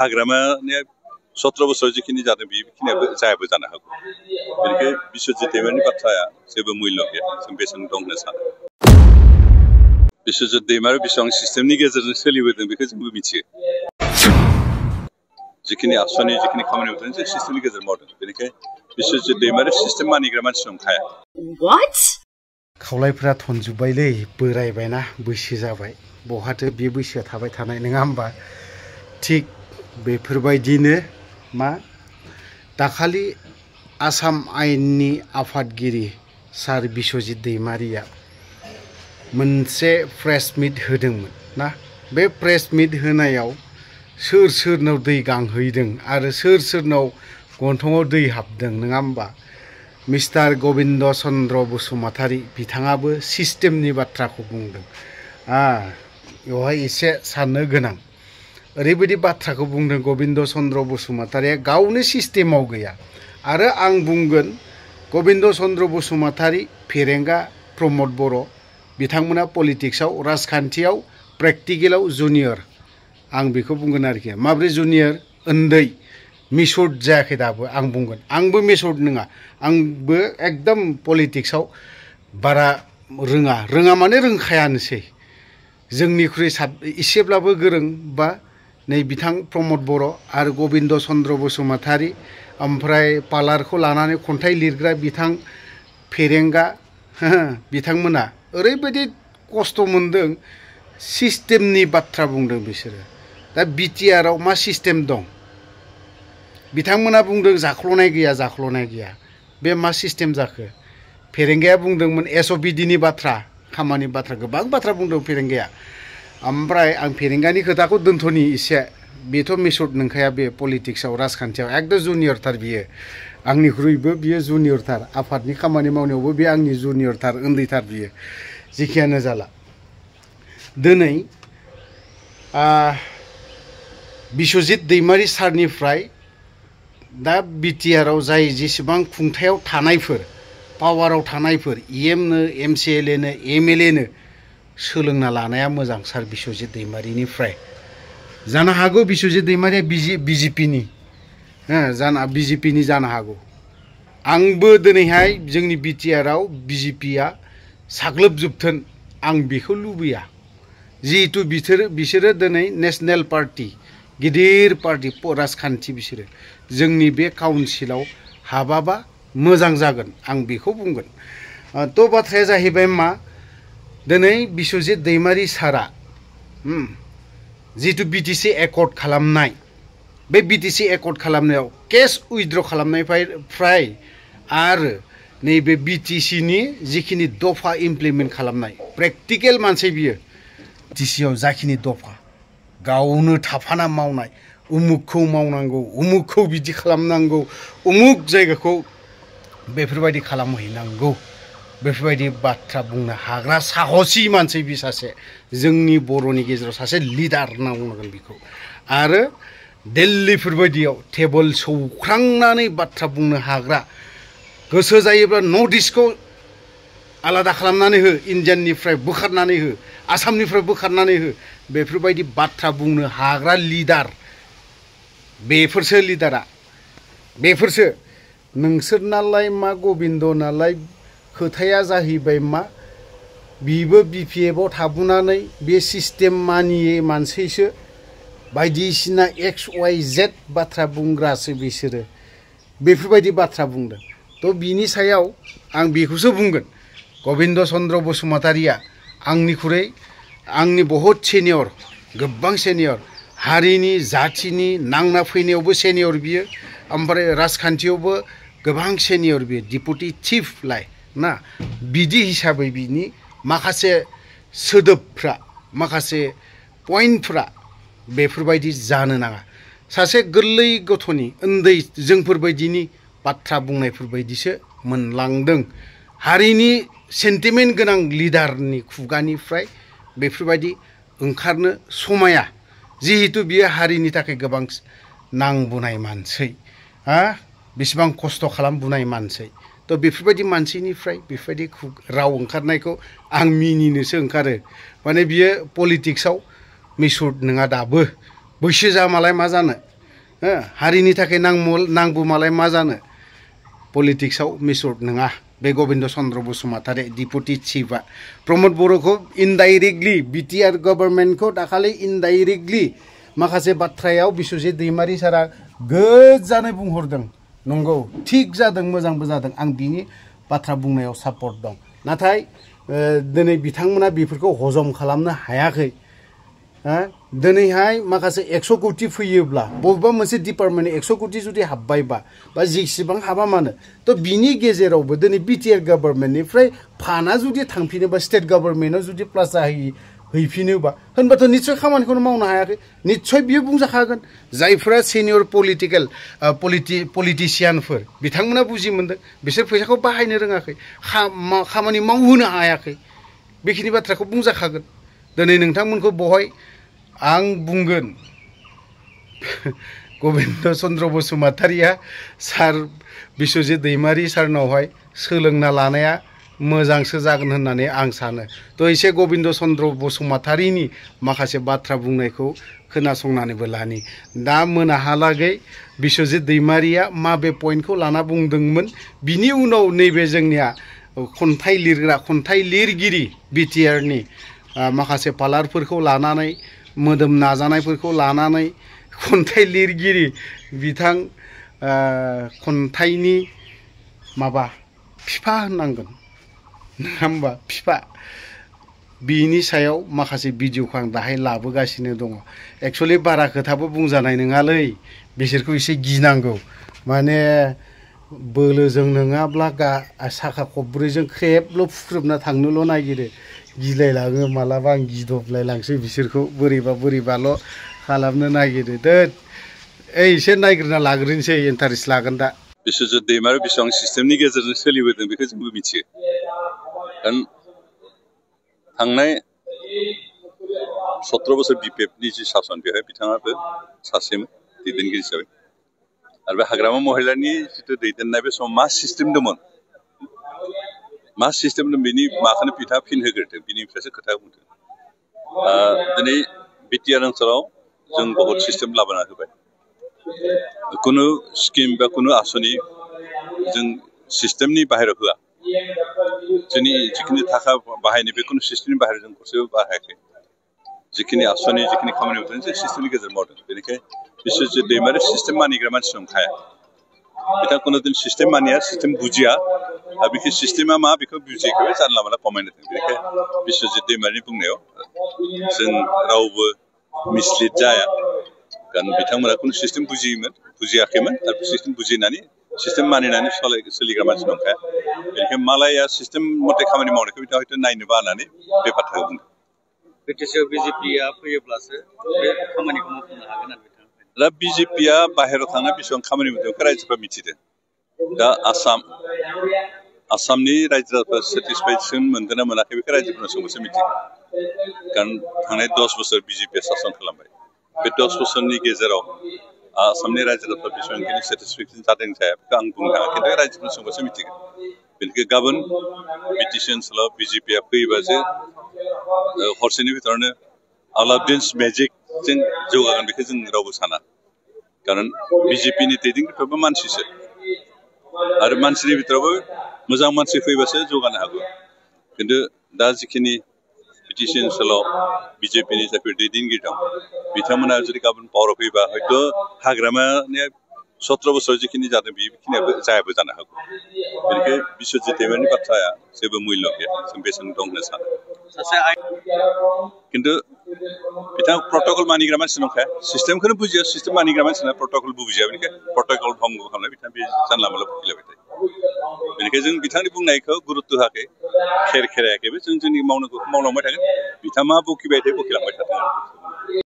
हाग्रामानि 17 बोसोर जिखिनि जादों बेखिनियाबो जायाबो जानो हागौ बेनिखायनो बिश्वजित दैमारिनि बाथ्राया जेबो मुल्य गैया जों बेसेन दं होनना सानो बिश्वजित दैमारि बेसेबां सिस्टेमनि गेजेरजों सोलिबोदों बेखौ जोंबो मिथियो जिखिनि आसनि जिखिनि खामानि मावदों जों सिस्टेमनि गेजेरजों मावदों बेनिखायनो बिश्वजित दैमारि सिस्टेम मानिग्रा मानसि नंखाया What? खावलायफोरा थनजुबबायलै बोरायबायना बैसो जाबाय बहाथो बे बैसोआ थाबाय थानाय नङा होमबा थिग बेफोरबायदिनो मा दाखालि आसाम आयेननि आफादगिरि सार बिश्वजित दैमारिया मोनसे प्रेस मिट होदोंमोन ना बे प्रेस मिट होनायाव सोर सोरनाव दै गांहैदों आरो सोर सोरनाव गन्थङाव दै हाबदों नङा होमबा मिस्टार गबिन्द चन्द्र बसुमतारी बिथाङाबो सिस्टेमनि बाथ्राखौ बुंदों बेवहाय एसे साननो गोनां ओरैबायदि बाथ्राखौ बुंदों गबिन्द चन्द्र बसुमतारीया गावनो सिस्टेमाव गैया आरो आं बुंगोन गबिन्द चन्द्र बसुमतारी फेरेंगा प्रमद बर' बिथांमोना पलिटिक्सआव राजखान्थियाव प्रेक्टिकेलाव जुनियर आं बेखौ बुंगोन आरोखि माब्रै जुनियर उन्दै मिसुर्ड जायाखै दाबो आं बुंगोन आंबो मिसुर्ड नङा आंबो एकदम पलिटिक्सआव बारा रोङा माने रोंखायानोसै जोंनिख्रुइ एसेब्लाबो गोरों बा नै बिथां प्रमद बर' आरो गबिन्द चन्द्र बसुमतारी ओमफ्राय पालारखौ लानानै खन्थाइ लिरग्रा बिथां फेरेंगा बिथांमोना ओरैबायदि खस्थ' मोनदों सिस्टेमनि बाथ्रा बुंदों बिसोरो दा बिटिआरआव मा सिस्टेम दं बिथांमोना बुंदों जाख्ल'नाय गैया बे मा सिस्टेम जाखो फेरेंगाया बुंदोंमोन एसअबिडिनि बाथ्रा खामानि बाथ्रा गोबां बाथ्रा बुंदों फेरेंगाया ओमफ्राय आं फेरेंगानि खोथाखौ दोनथ'नि एसे बेथ' मिसुर्ड नंखाया बे पलिटिक्सआव राजखान्थियाव एकदम जुनियरथार बियो आंनिख्रुइबो बियो जुनियरथार आफादनि खामानि मावनायावबो बे आंनि जुनियरथार उन्दैथार बियो जिखियानो जाला दिनै बिश्वजित दैमारि सारनिफ्राय दा बिटिआरआव जाय जेसेबां खुंथायाव थानायफोर पावाराव थानायफोर इएमनो एमसिएलएनो एमएलएनो सोलोंना लानाया मोजां सार बिश्वजित दैमारिनिफ्राय जानो हागौ बिश्वजित दैमारिया बिजेपिनि बिजेपिनि जानो हागौ आंबो दिनैहाय जोंनि बिटिआरआव बिजेपिया साग्लोबजोबथों आं बेखौ लुबैया जिहेतु बिसोरो दिनै नेशनेल पार्टी गिदिर पार्टी राजखान्थि बिसोरो जोंनि बे काउन्सिलाव हाबाबा मोजां जागोन आं बेखौ बुंगोन थ' बाथ्राया जाहैबाय मा दिनै बिश्वजित दैमारि सारा जितु बिटिसि एकर्ड खालामनाय बे बिटिसि एकर्ड खालामनायाव केस उइथड्र खालामनायनिफ्राय आरो नैबे बिटिसिनि जिखिनि दफा इमप्लिमेन्ट खालामनाय प्रेक्टिकेल मानसि बियो बिटिसिआव जाखिनि दफा गावनो थाफाना मावनाय उमुकखौ मावनांगौ उमुकखौ बिदि खालामनांगौ उमुक जायगाखौ बेफोरबायदि खालामहैनांगौ बेफोरबायदि बाथ्रा बुंनो हाग्रा साहसि मानसि बि सासे जोंनि बर'नि गेजेराव सासे लिडार होनना बुंनांगोन बेखौ आरो दिल्लीफोरबायदियाव टेबोल सौख्रांनानै बाथ्रा बुंनो हाग्रा गोसो जायोब्ला नर्थ इस्टखौ आलादा खालामनानै हो इन्डियाननिफ्राय बोखारनानै हो आसामनिफ्राय बोखारनानै हो बेफोरबायदि बाथ्रा बुंनो हाग्रा लिडार बेफोरसो लिडारा बेफोरसो नोंसोरनालाय मा गबिन्द नालाय खोथाया जाहैबाय मा बिबो बिपिएफआव थाबोनानै बे सिस्टेम मानियै मानसिसो बायदिसिना एक्स वाइ जेड बाथ्रा बुंग्रासो बिसोरो बेफोरबायदि बाथ्रा बुंदों थ' बिनि सायाव आं बेखौसो बुंगोन गबिन्द चन्द्र बसुमतारीया आंनिख्रुइ आंनि बहुद सिनियर गोबां सिनियर हारिनि जाथिनि नांना फैनायावबो सिनियर बियो ओमफ्राय राजखान्थियावबो गोबां सिनियर बियो डिपुटि चिफलाय ना बिदि हिसाबै बिनि माखासे सोदोबफ्रा माखासे पइन्टफ्रा बेफोरबायदि जानो नाङा सासे गोरलै गथ'नि उन्दै जोंफोरबायदिनि बाथ्रा बुंनायफोरबायदिसो मोनलांदों हारिनि सेन्टिमेन्ट गोनां लिडारनि खुगानिफ्राय बेफोरबायदि ओंखारनो समाया जिहेतु बियो हारिनि थाखाय गोबां नांबोनाय मानसि बेसेबां खस्थ' खालामबोनाय मानसि थ' बेफोरबायदि मानसिनिफ्राय बेफोरबायदि राव ओंखारनायखौ आं मिनिनोसो ओंखारो माने बियो पलिटिक्सआव मिसुर्ड नङा दाबो बैसो जामालाय मा जानो हारिनि थाखाय नांगौ मालाय मा जानो पलिटिक्सआव मिसुर नङा बे गबिन्द चन्द्र बसुमतारी डिपुटि चिफआ प्रमद बर'खौ इनडाइरेक्टलि बिटिआर गभर्नमेन्टखौ दाखालि इनडाइरेक्टलि माखासे बाथ्रायाव बिश्वजित दैमारी सारा गोजानै बुंहरदों नंगौ थिग जादों मोजांबो जादों आं बिनि बाथ्रा बुंनायाव सापर्ट दं नाथाय दिनै बिथांमोना बेफोरखौ हजम खालामनो हायाखै दिनैहाय माखासे 100 कोटी फैयोब्ला बबेबा मोनसे डिपार्टमेन्ट 100 कोटी जुदि हाबबायबा बा जेसेबां हाबा मानो थ' बिनि गेजेरावबो दिनै बिटिआर गभर्नमेन्टनिफ्राय फाना जुदि थांफिनोबा स्टेट गभर्नमेन्टआव जुदि प्लास हैफिनोबा होनबाथ' निस्सय खामानिखौनो मावनो हायाखै निस्सय बियो बुंजाखागोन जायफोरा सिनियर पलिटिशियानफोर बिथांमोना बुजि मोनदों बिसोर फैसाखौ बाहायनो रोङाखै खामानि मावहोनो हायाखै बेखिनि बाथ्राखौ बुंजाखागोन दिनै नोंथांमोनखौ बहाय आं बुंगोन गबिन्द चन्द्र बसुमतारीया सार बिश्वजित दैमारी सारनावहाय सोलोंना लानाया मोजांसो जागोन होननानै आं सानो थ' एसे गबिन्द चन्द्र बसुमतारीनि माखासे बाथ्रा बुंनायखौ खोनासंनानैबो लानि दा मोनाहालागै बिश्वजित दैमारीया माबे पइन्टखौ लाना बुंदोंमोन बिनि उनाव नैबे जोंनिया खन्थाइ लिरग्रा खन्थाइ लिरगिरि बिटिआरनि माखासे पालारफोरखौ लानानै मोदोम नाजानायफोरखौ लानानै खन्थाइ लिरगिरि बिथां खन्थाइनि माबा फिफा होननांगोन नङा होमबा फिफा बिनि सायाव माखासे भिडिअखौ आं दाहाय लाबोगासिनो दङ एक्सुवेलि बारा खोथाबो बुंजानाय नङालै बिसोरखौ एसे गिनांगौ माने बोलोजों नङाब्ला साखा खब्रैजों ख्रेबल' फुख्रेबना थांनोल' नागिरो गिलायलाङो मालाबा आं गिदबलायलांसै बिसोरखौ बोरैबाल' खालामनो नागिरो एसे नायग्रोना लाग्रोनोसै इन्टारेस्ट लागोन दा बिश्वजित दैमारी बेसेबां सिस्टेमनि गेजेरजों सोलिबोदों बेखौ जोंबो मिथियो कारण थांनाय 17 बोसोर बिपिएफनि जि सासन बेवहाय बिथाङाबो सासेमोन दैदेनगिरि हिसाबै आरो बे हाग्रामा महिलानि जिथु दैदेननाय बे समाव मा सिस्टेम दंमोन मा सिस्टेम दं बेनि माखौनो बिथाङा फिन होग्रोदों बिनिफ्रायसो खोथा बुंदों दिनै बिटिआर ओनसोलाव जों बहुत सिस्टेम लाबोना होबाय कुनु स्किम बा कुनु आसनि जों सिस्टेमनि बाहेराव होआ जोंनि जिखिनि थाखा बाहायनाय बे कुनु सिस्टेमनि बाहेराव जों गरसेबो बाहायाखै जिखिनि आसनि जिखिनि खामानि मावदों जों सिस्टेमनि गेजेरजों मावदों बेनिखायनो बिश्वजित दैमारी सिस्टेम मानिग्रा मानसि नंखाया बिथाङा कुनु दिन सिस्टेम मानिया सिस्टेम बुजिया आरो बेखौ सिस्टेमा मा बेखौ बुजियाखै जानला मानला कमेन्ट होदों बेनिखायनो बिश्वजित दैमारीनि बुंनायाव जों रावबो मिसलिड जाया कारण बिथांमोना कुनु सिस्टेम बुजियाखैमोन आरो सिस्टेम बुजिनानै सिस्टेम मानिनानै सोलिग्रा मानसि नंखाया बेनिखायनो मालाया सिस्टेम मथे खामानि मावनायखौ बिथाङा हयथ' नायनो बानानै बे बाथ्राखौ बुंदों बिटिसिआव बिजेपिआ फैयोब्लासो बे खामानिखौ मावफुंनो हागोन आरो बिथाङा दा बिजेपिआ बाहेरायाव थांना बेसेबां खामानि मावदों बेखौ रायजोफ्रा मिथिदों दा आसामनि रायजोफ्रा सेटिसफेक्सन मोनदों ना मोनाखै बेखौ रायजोफोरनो सोंबासो मिथिगोन कारण थांनाय 10 बोसोर बिजेपिआ सासन खालामबाय बे 10 बोसोरनि गेजेराव आसामनि रायजोफ्रा बेसेबांखिनि सेटिसफेक्सन जादों जाया बेखौ आं बुंनो हाया खिन्थु रायजोफोरनो सोंबासो मिथिगोन बेनिखायनो गाबोन बिटिसि ओनसोलाव बिजेपिआ फैयोबासो हरसेनि भितरावनो आलाउद्दिन्स मेजिकजों जौगागोन बेखौ जों रावबो साना कारण बिजेपिनि दैदेनगिरिफ्राबो मानसिसो आरो मानसिनि भितरावबो मोजां मानसि फैबासो जौगानो हागौ खिन्थु दा जिखिनि बिटिसि ओनसोलाव बिजेपिनि जायफोर दैदेनगिरि दं बिथांमोना जुदि गाबोन पावाराव फैबा हयथ' हाग्रामानि 17 बोसोराव जिखिनि जादों बेखिनियाबो जायाबो जानो हागौ बेनिखायनो बिश्वजित दैमारीनि बाथ्राया जेबो मुल्य गैया जों बेसेन दं होननो सानो खिन्थु बिथाङा प्रट'कल मानिग्रा मानसि नंखाया सिस्टेमखौनो बुजिया सिस्टेम मानिग्रा मानसिना प्रट'कल बुजिया बेनिखायनो प्रट'कल भंग खालामनाय बिथाङा बे जानला मानला बुंलायबाय थायो बेनिखायनो जों बिथांनि बुंनायखौ गुरुत्व होआखै खेरायाखैबो जों जोंनि मावनांगौखौ मावलांबाय थागोन बिथाङा मा बकिबाय थायो बकिलांबाय थाथों